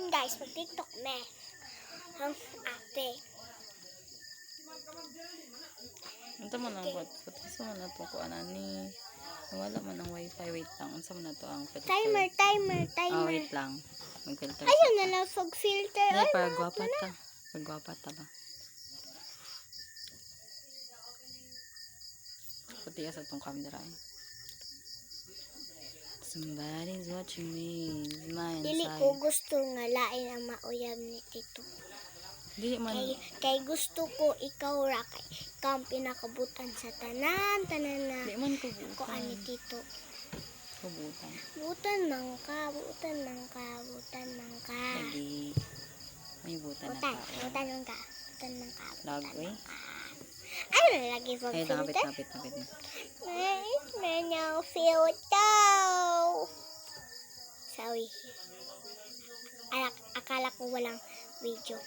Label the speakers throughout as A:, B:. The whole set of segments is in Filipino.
A: guys, mag-tiktok me. Ang ate.
B: Ito mo lang po. Pati mo na po ko ni. Wala man ang wifi. Wait lang. Unsa man na to ang filter.
A: Timer.
B: Wait lang. Mag-filter.
A: Ayun na lang pag-filter.
B: Ay, pagwapa ta. Pagwapa ta ba? Puti ka sa itong camera. Somebody's watching me. It's my
A: Dili
B: inside.
A: ko gusto nga lain ang mauyab ni Tito.
B: Dili man.
A: Kay gusto ko ikaw ra kay ikaw ang pinakabutan sa tanan na.
B: Dili man ko butan.
A: Ko ani Tito.
B: Kubutan.
A: Butan man ka.
B: Lagi. May butan na tao.
A: Butan man ka.
B: Lagoy.
A: Ano na lagi pag
B: Ay,
A: filter?
B: napit na.
A: May filter. Sorry. Akala ko walang video.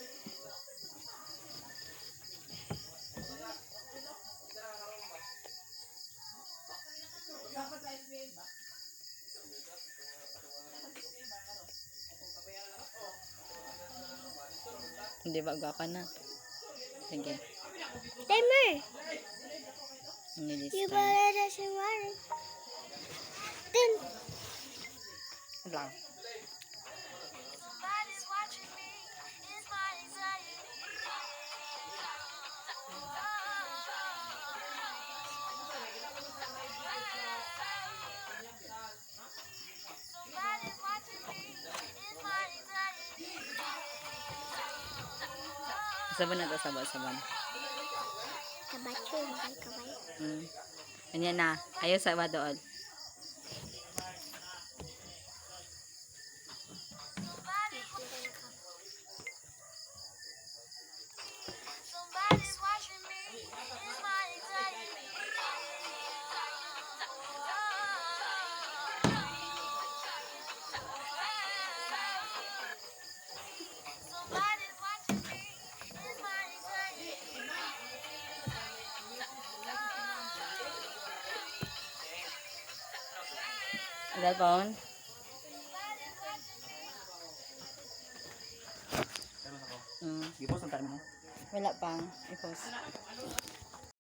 B: Hindi ba gwapa na? Sige.
A: Timer.
B: Nilis
A: You
B: time.
A: better si Mari. Then,
B: Lang. Saban na to, saban.
A: kabacho, kabay.
B: Ganyan na. Ayaw sa iba doon. Cellphone?
C: I-post ang time mo.
B: Wala pa. I-post.